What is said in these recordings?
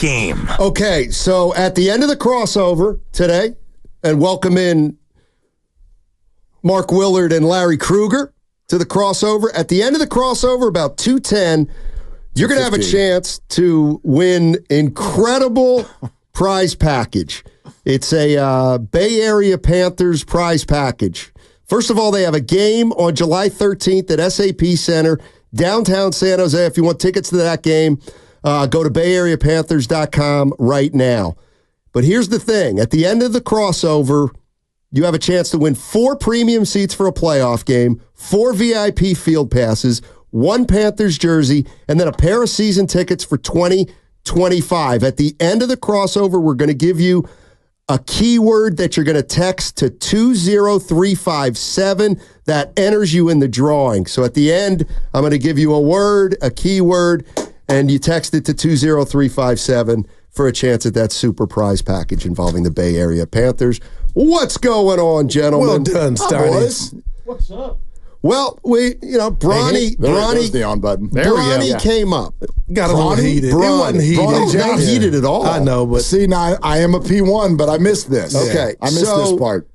game. Okay, so at the end of the crossover today, and welcome in Mark Willard and Larry Krueger to the crossover. At the end of the crossover, about 2:10, you're going to have a chance to win incredible prize package. It's a Bay Area Panthers prize package. First of all, they have a game on July 13th at SAP Center, downtown San Jose. If you want tickets to that game, go to BayAreaPanthers.com right now. But here's the thing. At the end of the crossover, you have a chance to win 4 premium seats for a playoff game, 4 VIP field passes, 1 Panthers jersey, and then a pair of season tickets for 2025. At the end of the crossover, we're going to give you a keyword that you're going to text to 20357 that enters you in the drawing. So at the end, I'm going to give you a word, a keyword, and you text it to 20357 for a chance at that super prize package involving the Bay Area Panthers. What's going on, gentlemen? Well done, Steiny. What's up? Well, Bronny there's the on button. Bronny came up. Got a little heated. Bronny, It wasn't heated. Bronny, not heated at all. I know, but See, now I am a P1, but I missed this. Okay, I missed this part.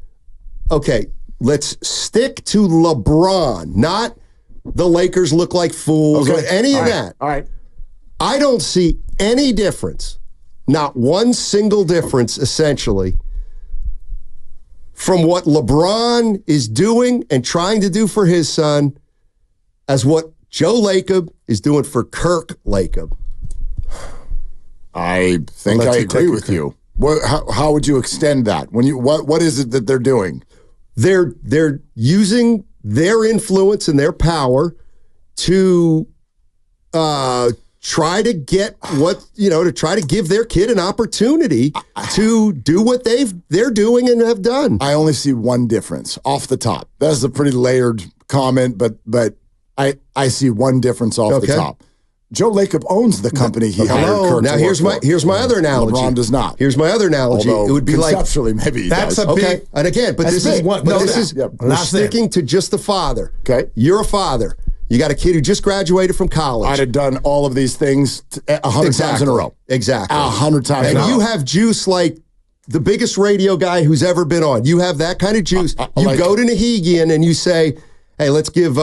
Okay, let's stick to LeBron, not the Lakers look like fools or any of that. All right. I don't see any difference, not one single difference, essentially, from what LeBron is doing and trying to do for his son as what Joe Lacob is doing for Kirk Lacob. I think I agree with you. How would you extend that? What is it that they're doing? They're using their influence and their power to try to get to try to give their kid an opportunity to do what they're doing and have done. I only see one difference off the top. That's a pretty layered comment, but I see one difference off the top. Joe Lacob owns the company he hired Kirk now to here's work my other analogy. LeBron does not. Here's my other analogy. Although it would be like conceptually maybe he that's does. a big. Okay, and again, but this is big. we're sticking to just the father. Okay, you're a father. You got a kid who just graduated from college. I'd have done all of these things 100 times in a row. Exactly. 100 times in a row. And you have juice like the biggest radio guy who's ever been on. You have that kind of juice. You go to Nahegian and you say, hey, let's give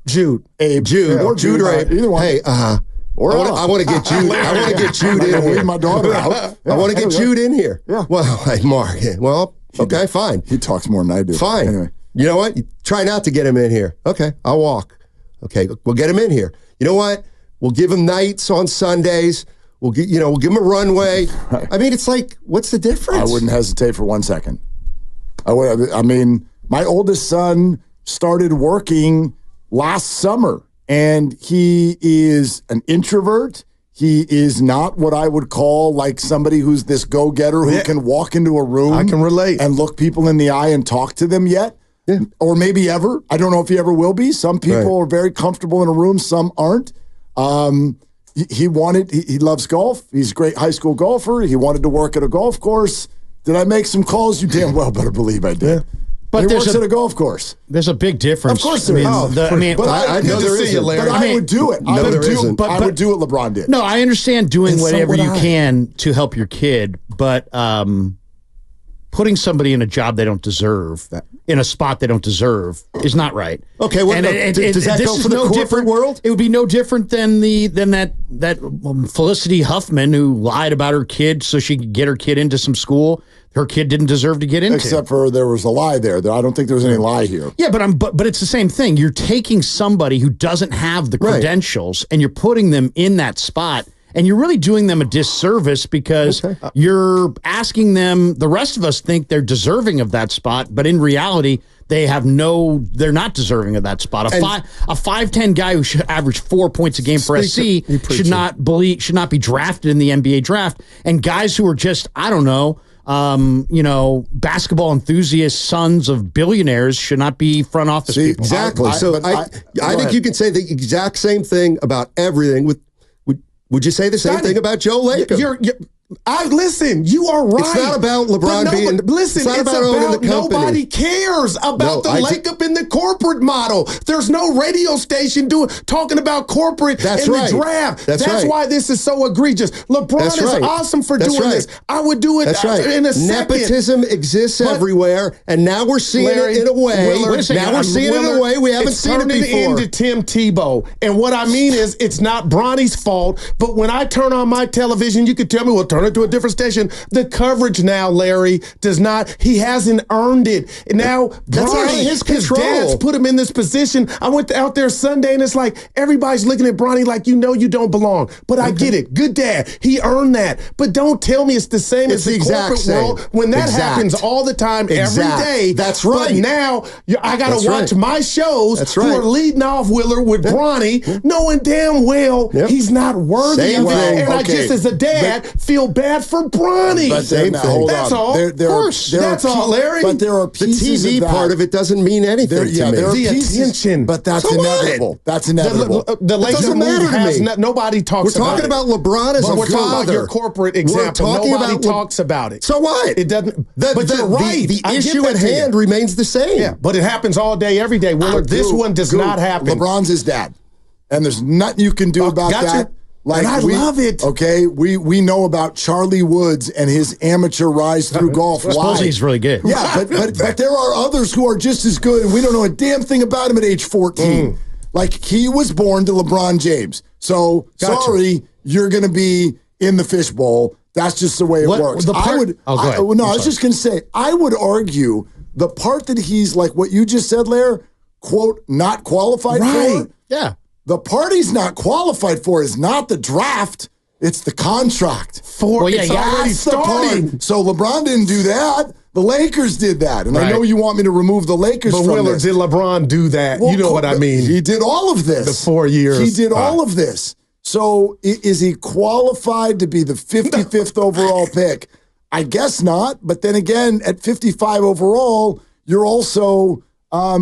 Jude. Jude. Or Jude. Either one. Hey, I want to get Jude. I want to get Jude in here. Leave my daughter out. I want to get Jude in here. Yeah. Well, hey, Mark. Well, okay, fine. He talks more than I do. Fine. Anyway. You know what? Try not to get him in here. Okay, I'll walk. Okay, we'll get him in here. You know what? We'll give him nights on Sundays. We'll give him a runway. Right. I mean, it's like, what's the difference? I wouldn't hesitate for 1 second. I mean, my oldest son started working last summer, and he is an introvert. He is not what I would call like somebody who's this go-getter who can walk into a room. I can relate. And look people in the eye and talk to them yet. Yeah. Or maybe ever. I don't know if he ever will be. Some people are very comfortable in a room. Some aren't. He loves golf. He's a great high school golfer. He wanted to work at a golf course. Did I make some calls? You damn well better believe I did. Yeah. But he works at a golf course. There's a big difference. Of course there is. I know there is. But I would do it. I would do what LeBron did. No, I understand doing whatever you can to help your kid, but putting somebody in a job they don't deserve, in a spot they don't deserve, is not right. Okay, well, does that go for the corporate world? It would be no different than that Felicity Huffman who lied about her kid so she could get her kid into some school her kid didn't deserve to get into. Except for there was a lie there. I don't think there was any lie here. Yeah, but it's the same thing. You're taking somebody who doesn't have the credentials and you're putting them in that spot. And you're really doing them a disservice because you're asking them, the rest of us think they're deserving of that spot, but in reality, they're not deserving of that spot. A 5'10" guy who should average 4 points a game for SC should not be drafted in the NBA draft. And guys who are just, I don't know, basketball enthusiasts, sons of billionaires should not be front office people. Exactly. I think you can say the exact same thing about everything. Would you say the same thing about Joe Lacob? Listen, you are right. It's not about LeBron being. Listen, it's about owning the company. Nobody cares about the leg-up in the corporate model. There's no radio station talking about corporate the draft. That's why this is so egregious. LeBron is awesome for doing this. I would do it in a second. Nepotism exists everywhere, and now we're seeing it in a way. Now we're seeing it in a way we haven't seen it before. Into Tim Tebow, and what I mean is, it's not Bronny's fault. But when I turn on my television, you could tell me, well, turn it to a different station. The coverage now, Larry, does not. He hasn't earned it. And now that's out of his control. His dad's put him in this position. I went out there Sunday, and it's like everybody's looking at Bronny like, you don't belong. But I get it. Good dad. He earned that. But don't tell me it's the same as the corporate world when that happens all the time, every day. That's right. But now I got to watch my shows who are leading off Willard with Bronny, knowing damn well he's not worthy of it. And I just, as a dad, feel bad for Bronny. But that's all. That's all, Larry. But there are pieces the TV of part of it doesn't mean anything to me. There are the pieces, attention. but that's inevitable. That's inevitable. The Lakers move nobody talks about it. We're talking about LeBron as a father. We're talking about your corporate example. Nobody talks about it. So what? It doesn't. But you're right. The issue at hand remains the same. Yeah, but it happens all day, every day, Willard. This one does not happen. LeBron's his dad, and there's nothing you can do about that. Like, and I love it. Okay, we know about Charlie Woods and his amateur rise through golf. I suppose he's really good. Yeah, but there are others who are just as good, and we don't know a damn thing about him at age 14. Like, he was born to LeBron James. So, sorry, you're going to be in the fishbowl. That's just the way it works. I was just going to say, I would argue the part that he's, like what you just said, Lair, quote, not qualified for. Yeah. The part he's not qualified for is not the draft, it's the contract. It's already starting. So LeBron didn't do that. The Lakers did that. And I know you want me to remove the Lakers from Willard, did LeBron do that? Well, you know what I mean. He did all of this. The 4 years. He did all of this. So is he qualified to be the 55th overall pick? I guess not. But then again, at 55 overall, you're also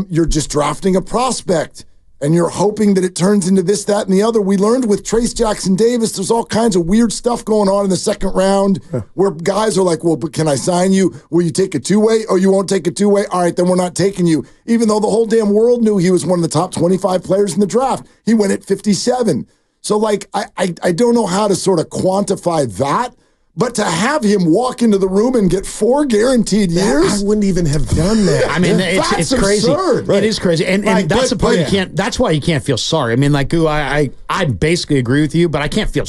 you're just drafting a prospect. And you're hoping that it turns into this, that, and the other. We learned with Trace Jackson Davis, there's all kinds of weird stuff going on in the second round where guys are like, well, but can I sign you? Will you take a two-way? Oh, you won't take a two-way? All right, then we're not taking you. Even though the whole damn world knew he was one of the top 25 players in the draft. He went at 57. So, like, I don't know how to sort of quantify that. But to have him walk into the room and get 4 guaranteed years, I wouldn't even have done that. I mean, it's crazy. It is crazy, and that's the part you can't. That's why you can't feel sorry. I mean, like, I basically agree with you, but I can't feel.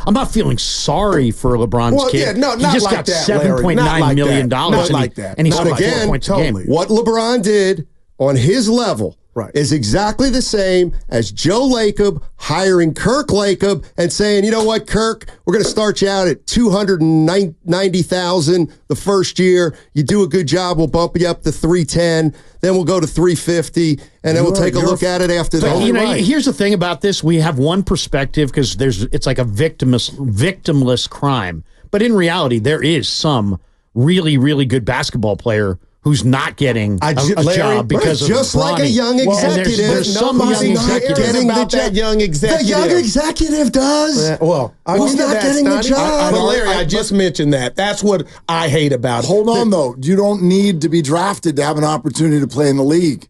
I'm not feeling sorry for LeBron's kid. Yeah, no, he just got $7.9 million, and he scored 4 points a game. What LeBron did on his level. Is exactly the same as Joe Lacob hiring Kirk Lacob and saying, you know what, Kirk, we're going to start you out at $290,000 the first year. You do a good job, we'll bump you up to $310. Then we'll go to $350, and then we'll take a look at it after that. You know, here's the thing about this: we have one perspective because it's like a victimless crime, but in reality, there is some really, really good basketball player who's not getting a job because of just Bronny. Like a young executive. There's some young executive getting that young executive. The young executive does. Who's not getting the job? But Larry, I just mentioned that. That's what I hate about it. Hold on, though. You don't need to be drafted to have an opportunity to play in the league.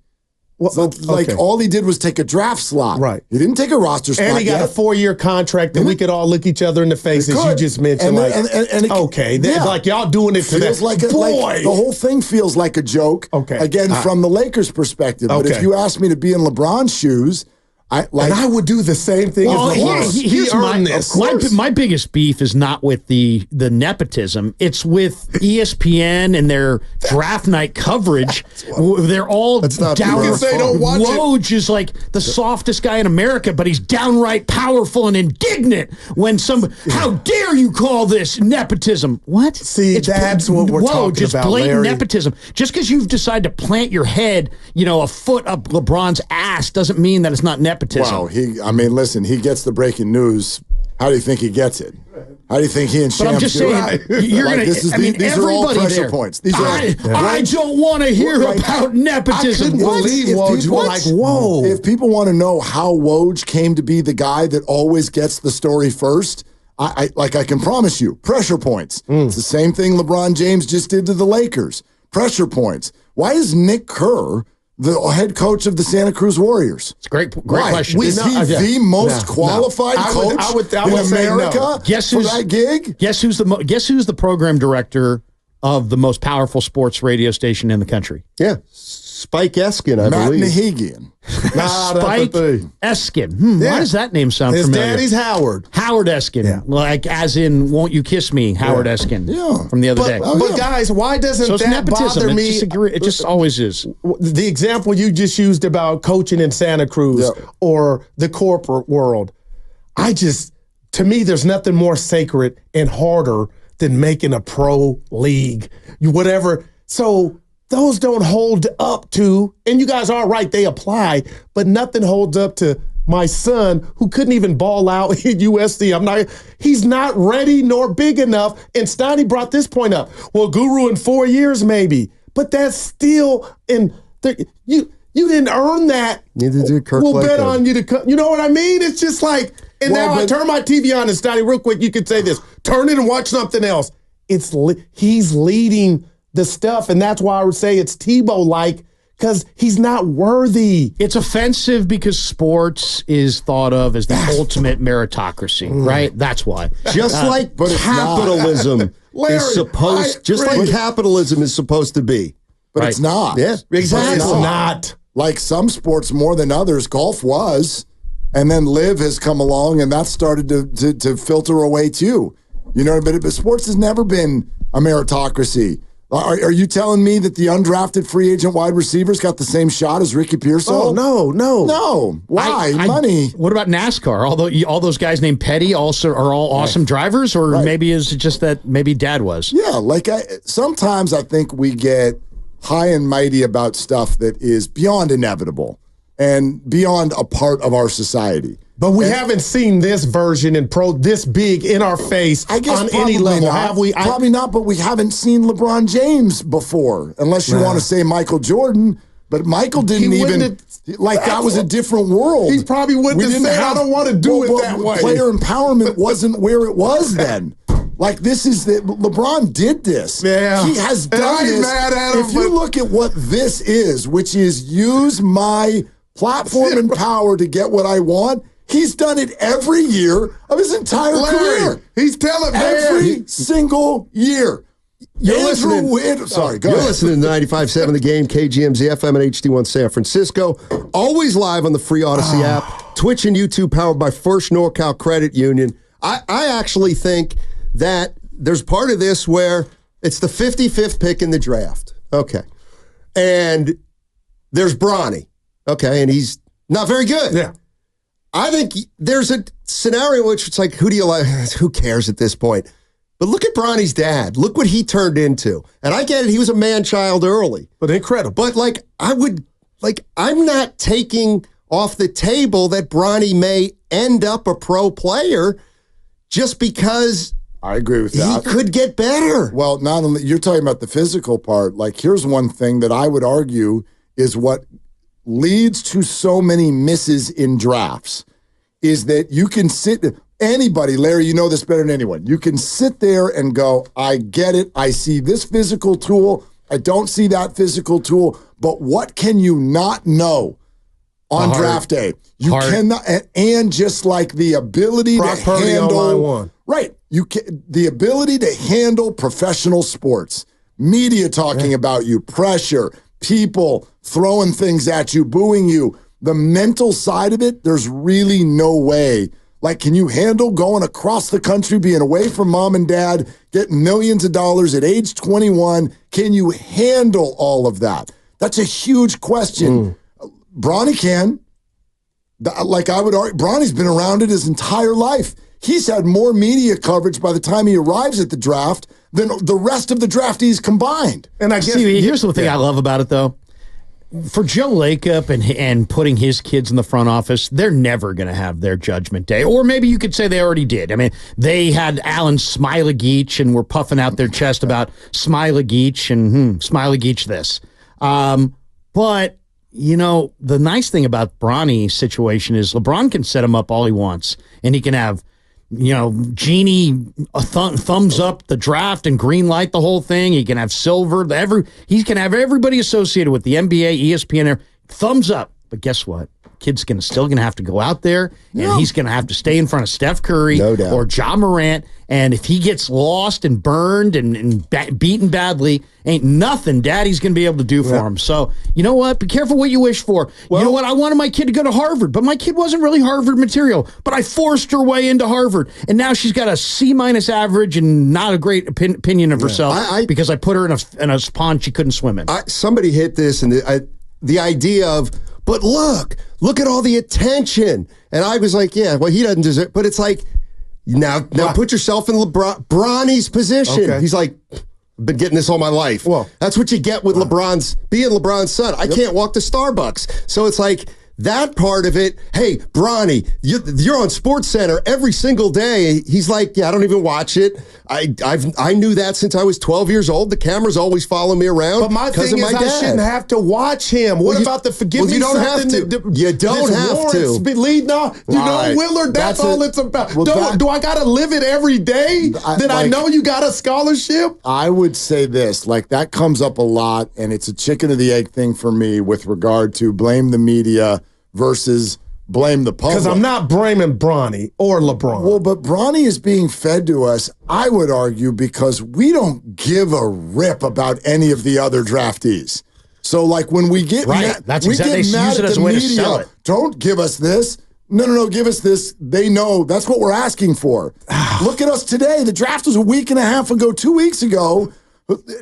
Well, all he did was take a draft slot. Right. He didn't take a roster spot. And he got a 4-year contract, and we could all look each other in the face, as you just mentioned. Like y'all doing it to feels like the whole thing feels like a joke. Okay. Again, from the Lakers' perspective. But if you ask me to be in LeBron's shoes, and I would do the same thing as LeBron. Here's my biggest beef is not with the nepotism. It's with ESPN and their draft night coverage. They're all down. Woj is like the softest guy in America, but he's downright powerful and indignant when how dare you call this nepotism? What? See, that's what we're talking just about, blatant Larry. nepotism. Just because you've decided to plant your head, a foot up LeBron's ass doesn't mean that it's not nepotism. Wow, listen, he gets the breaking news. How do you think he gets it? How do you think he and Shams I'm just saying, you're going to. These are all pressure points. I don't want to hear about nepotism. I couldn't believe Woj. Like, whoa. If people want to know how Woj came to be the guy that always gets the story first, I can promise you, pressure points. It's the same thing LeBron James just did to the Lakers. Pressure points. Why is Nick Kerr the head coach of the Santa Cruz Warriors? It's a great question. Is he the most qualified coach in America for that gig? Guess who's the program director of the most powerful sports radio station in the country? Yeah. Spike Eskin, I believe. Matt Nahigian. Spike Eskin. Why does that name sound familiar? His daddy's Howard. Howard Eskin. Yeah. Like, as in, won't you kiss me, Howard Eskin. Yeah. From the other day. But guys, why doesn't that nepotism. bother me? It just always is. The example you just used about coaching in Santa Cruz or the corporate world, to me, there's nothing more sacred and harder than making a pro league. Whatever. So those don't hold up to, and you guys are right, they apply, but nothing holds up to my son who couldn't even ball out at USC. He's not ready nor big enough. And Steiny brought this point up. Well, Guru in 4 years, maybe. But that's still you didn't earn that. Neither did Kirk. We'll bet on you to come. You know what I mean? It's just like, and now I turn my TV on and Steiny, real quick, you could say this. Turn it and watch something else. He's leading the stuff, and that's why I would say it's Tebow-like, because he's not worthy. It's offensive because sports is thought of as the ultimate meritocracy, right? That's why. Just like capitalism is supposed, capitalism is supposed to be. But it's not. Yeah, exactly. It's not. Like some sports more than others, golf was, and then live has come along, and that started to filter away too. You know, but sports has never been a meritocracy. Are you telling me that the undrafted free agent wide receivers got the same shot as Ricky Pearsall? Oh, no. Why? Money. What about NASCAR? All those guys named Petty also are all awesome drivers, or maybe is it just that maybe Dad was? Yeah, sometimes I think we get high and mighty about stuff that is beyond inevitable and beyond a part of our society. But we haven't seen this version in pro this big in our face on any level, have we? Probably not, but we haven't seen LeBron James before, unless you want to say Michael Jordan. But Michael didn't even, that was a different world. He probably wouldn't have said, I don't want to do it that way. Player empowerment wasn't where it was then. Like, LeBron did this. Yeah. He has done this. Mad at him, if you look at what this is, which is use my platform and power to get what I want, he's done it every year of his entire career. He's telling every single year. You're listening to 95.7 The Game, KGMZ FM and HD1 San Francisco. Always live on the free Odyssey app. Twitch and YouTube powered by First NorCal Credit Union. I actually think that there's part of this where it's the 55th pick in the draft. Okay. And there's Bronny. Okay. And he's not very good. Yeah. I think there's a scenario in which it's like, who do you like? Who cares at this point? But look at Bronny's dad. Look what he turned into. And I get it. He was a man-child early. But incredible. But I'm not taking off the table that Bronny may end up a pro player just because I agree with that. He could get better. Well, not only, you're talking about the physical part. Like, here's one thing that I would argue is what leads to so many misses in drafts is that you can anybody, Larry, you know this better than anyone. You can sit there and go, I get it. I see this physical tool. I don't see that physical tool. But what can you not know on draft day? You cannot, and just like the ability to handle, right? The ability to handle professional sports, media talking about you, pressure, people throwing things at you, booing you. The mental side of it, there's really no way. Like, can you handle going across the country, being away from mom and dad, getting millions of dollars at age 21? Can you handle all of that? That's a huge question. Bronny can. Like, I would argue, Bronny's been around it his entire life. He's had more media coverage by the time he arrives at the draft than the rest of the draftees combined. And I guess here's the thing I love about it, though. For Joe Lacob and putting his kids in the front office, they're never going to have their judgment day. Or maybe you could say they already did. I mean, they had Alan Smiley-Geach and were puffing out their chest about Smiley-Geach and Smiley-Geach this. But, you know, the nice thing about Bronny's situation is LeBron can set him up all he wants, and he can have Genie thumbs up the draft and green light the whole thing. He can have silver. He can have everybody associated with the NBA, ESPN, thumbs up. But guess what? Kid's still gonna have to go out there, and he's gonna have to stay in front of Steph Curry or Ja Morant. And if he gets lost and burned and beaten badly, ain't nothing Daddy's gonna be able to do for him. So you know what? Be careful what you wish for. Well, you know what? I wanted my kid to go to Harvard, but my kid wasn't really Harvard material. But I forced her way into Harvard, and now she's got a C- average and not a great opinion of herself because I put her in a pond she couldn't swim in. Somebody hit this, and the idea of. But look at all the attention. And I was like, yeah, well, he doesn't deserve it. But it's like, now put yourself in Bronny's position. Okay. He's like, I've been getting this all my life. Well, that's what you get with being LeBron's son. I can't walk to Starbucks. So it's like, that part of it, hey, Bronny, you're on SportsCenter every single day. He's like, yeah, I don't even watch it. I knew that since I was 12 years old. The cameras always follow me around. But my thing is, I shouldn't have to watch him. What about the forgive me? You don't have to. You don't have to. Leading off, Willard, that's all it's about. Do I got to live it every day? I know you got a scholarship? I would say this, like that comes up a lot, and it's a chicken or the egg thing for me with regard to blame the media versus blame the public. Because I'm not blaming Bronny or LeBron. Well, but Bronny is being fed to us, I would argue, because we don't give a rip about any of the other draftees. So, like, when we get mad, that's exactly, they use it as a way to sell it. Don't give us this. No, give us this. They know that's what we're asking for. Look at us today. The draft was a week and a half ago, 2 weeks ago.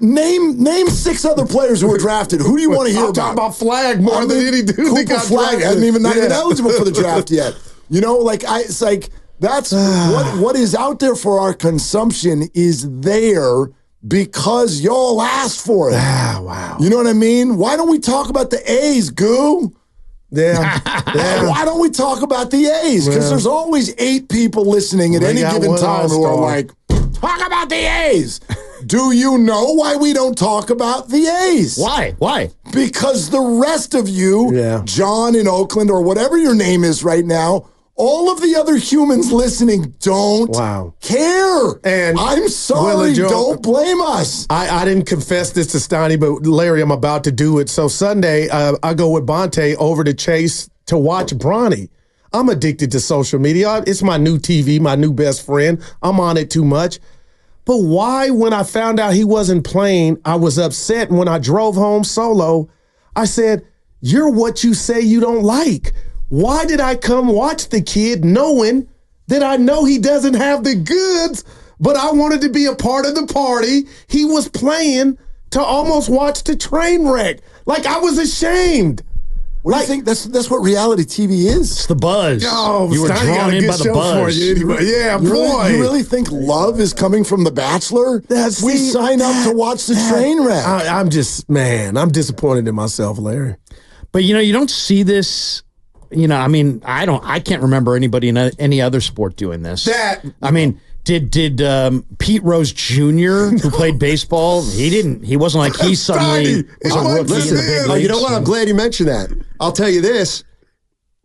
Name 6 other players who were drafted. Who do you want to hear about? I'm talking about Flag more than any dude that got Flag drafted. Hasn't even not even eligible for the draft yet. You know, it's like that's what is out there for our consumption is there because y'all asked for it. Wow. You know what I mean? Why don't we talk about the A's, Goo? Yeah. Why don't we talk about the A's? Because there's always 8 people listening at any given time who are like, talk about the A's. Do you know why we don't talk about the A's? Why? Because the rest of you, John in Oakland or whatever your name is right now, all of the other humans listening don't care. And I'm sorry, don't blame us. I didn't confess this to Steiny, but Larry, I'm about to do it. So Sunday, I go with Bonte over to Chase to watch Bronny. I'm addicted to social media. It's my new TV, my new best friend. I'm on it too much. But why, when I found out he wasn't playing, I was upset. And when I drove home solo, I said, you're what you say you don't like. Why did I come watch the kid knowing that I know he doesn't have the goods, but I wanted to be a part of the party? He was playing to almost watch the train wreck. Like, I was ashamed. What do you think? That's what reality TV is. It's the buzz. Oh, you were drawn in by the buzz. Yeah, boy. You really think love is coming from The Bachelor? We sign up to watch the train wreck. I'm disappointed in myself, Larry. But, you don't see this. I can't remember anybody in any other sport doing this. Did Pete Rose Jr., who played baseball, he wasn't like he suddenly was a rookie in the big leagues. You know what? I'm glad you mentioned that. I'll tell you this.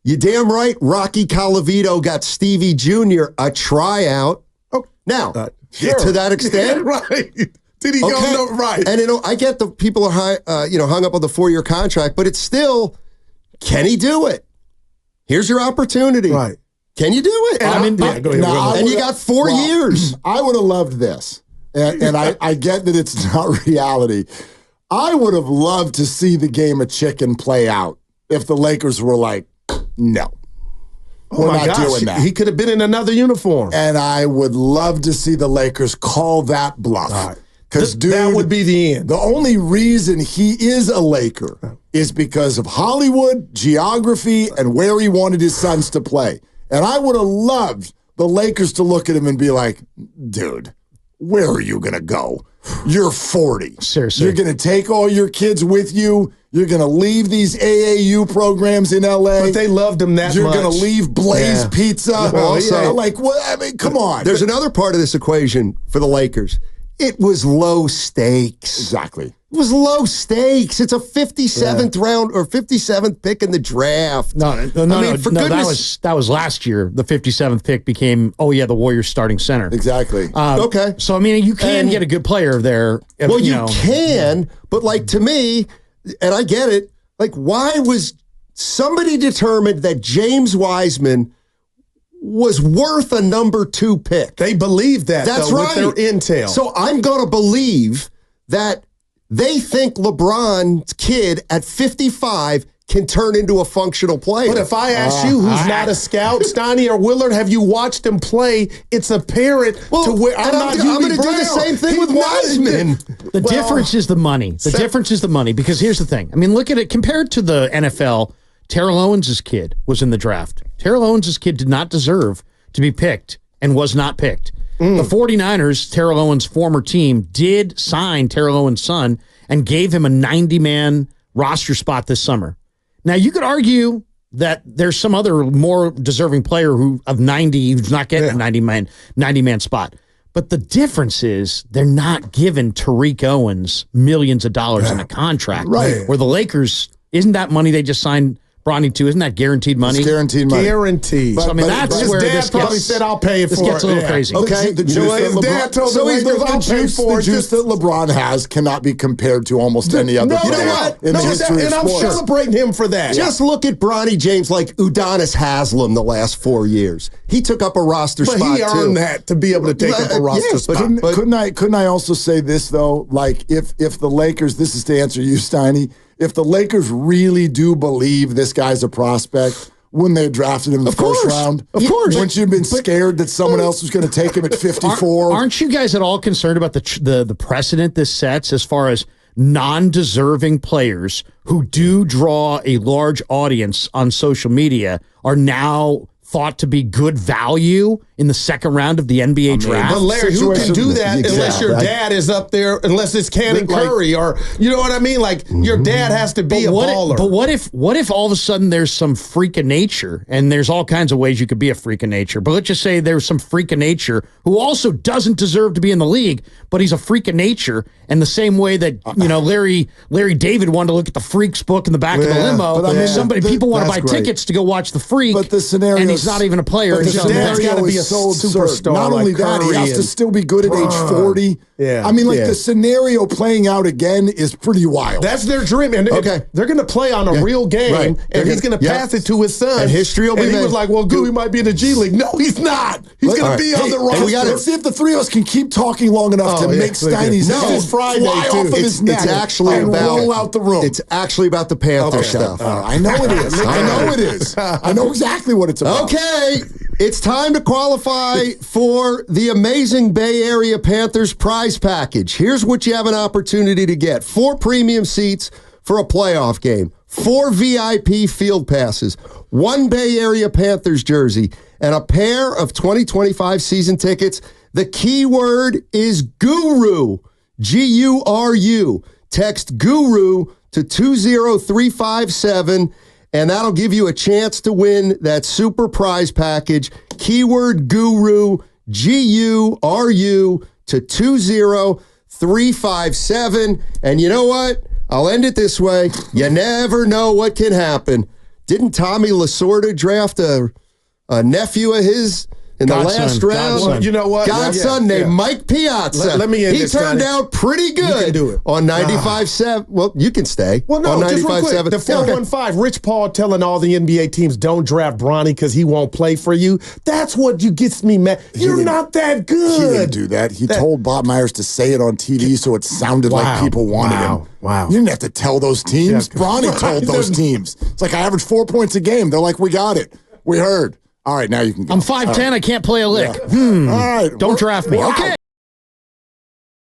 You damn right, Rocky Colavito got Stevie Jr. a tryout. Oh, now, to that extent. Right. Did he go right? And I get the people are hung up on the 4-year contract, but it's still, can he do it? Here's your opportunity. Right. Can you do it? And you got 4 years. I would have loved this. And I get that it's not reality. I would have loved to see the game of chicken play out if the Lakers were like, no. We're not doing that. He could have been in another uniform. And I would love to see the Lakers call that bluff. Because, that would be the end. The only reason he is a Laker is because of Hollywood, geography, and where he wanted his sons to play. And I would have loved the Lakers to look at him and be like, dude, where are you going to go? You're 40. Seriously. You're going to take all your kids with you. You're going to leave these AAU programs in L.A. But they loved him that much. You're going to leave Blaze Pizza. Also, like, what? I mean, come on. There's another part of this equation for the Lakers. it was low stakes. Exactly. It was low stakes. It's a 57th round or 57th pick in the draft. That was last year. The 57th pick became, the Warriors starting center. Exactly. Okay. So, I mean, you can get a good player there. Well, you can, but like to me, and I get it, like why was somebody determined that James Wiseman was worth a number 2 pick? They believe that. That's right. With their intel. So I'm going to believe that they think LeBron's kid at 55 can turn into a functional player. But if I ask you, who's not a scout, Steiny or Willard, have you watched him play? It's apparent to where I'm going to do the same thing with Wiseman. The difference is the money. The difference is the money, because here's the thing. I mean, look at it. Compared to the NFL, Terrell Owens' kid was in the draft. Terrell Owens' kid did not deserve to be picked and was not picked. The 49ers, Terrell Owens' former team, did sign Terrell Owens' son and gave him a 90-man roster spot this summer. Now, you could argue that there's some other more deserving player of 90 who's not getting a 90-man spot. But the difference is they're not giving Tariq Owens millions of dollars in a contract. Right. Where the Lakers, isn't that money they just signed Bronny to? Isn't that guaranteed money? It's guaranteed money. Guaranteed. So, I mean, that's where his dad probably said, "I'll pay it for it." This gets a little crazy. Okay. The juice that his dad told so the he's Lakers, the "I'll pay for it." juice that LeBron has cannot be compared to almost any other player in the history of and I'm sports. celebrating him for that. Just look at Bronny James like Udonis Haslam the last 4 years. He took up a roster But spot he too. earned that to be able to take up a roster yes, spot. but Couldn't I also say this though? Like if the Lakers, this is to answer you, Steiny, if the Lakers really do believe this guy's a prospect, wouldn't they have drafted him in the first round? Of course. Wouldn't you have been scared that someone else was going to take him at 54? Aren't you guys at all concerned about the precedent this sets as far as non-deserving players who do draw a large audience on social media are now thought to be good value in the second round of the NBA draft? But Larry, who can do that unless your dad is up there, unless it's Cannon Curry or, you know what I mean? Like, your dad has to be a baller. But what if all of a sudden there's some freak of nature, and there's all kinds of ways you could be a freak of nature, but let's just say there's some freak of nature who also doesn't deserve to be in the league, but he's a freak of nature, and the same way that, Larry David wanted to look at the Freaks book in the back of the limo, but I mean, people want to buy that's great. tickets to go watch the Freak, But the scenario, and he's not even a player. But the He's dad's got to be a so absurd. superstar. Not only like that, he Curry has to and still be good at age 40. Yeah. I mean, the scenario playing out again is pretty wild. That's their dream. And they're going to play on a real game, Right. and he's going to pass it to his son. And history will be And he made. was like, well, he might be in the G League. No, he's not. He's going to be on the roster. Let's see if the three of us can keep talking long enough to make Steiny's head Friday, fly too. off of his neck It's actually and about roll out the room. It's actually about the Panther stuff. I know it is. I know it is. I know exactly what it's about. Okay, it's time to qualify for the amazing Bay Area Panthers prize package. Here's what you have an opportunity to get: 4 premium seats for a playoff game, 4 VIP field passes, 1 Bay Area Panthers jersey, and a pair of 2025 season tickets. The keyword is GURU, G-U-R-U. Text GURU to 20357, and that'll give you a chance to win that super prize package. Keyword GURU, G-U-R-U, to 20357. And you know what? I'll end it this way. You never know what can happen. Didn't Tommy Lasorda draft a nephew of his in the last round? Well, you know what? Godson named Mike Piazza. Let me end He this, turned Scotty. out pretty good. You can do it. On 95.7. Well, you can stay. Well, no, on just real quick. 95.7. The 415, Rich Paul telling all the NBA teams, don't draft Bronny because he won't play for you. That's what gets me mad. You're not that good. He didn't do that. He told Bob Myers to say it on TV so it sounded like people wanted him. Wow. You didn't have to tell those teams. Yeah. Bronny told those teams. It's like, I averaged 4 points a game. They're like, we got it. We heard. All right, now you can go. I'm 5'10", I can't play a lick. All right. Don't draft me. We're Okay. out.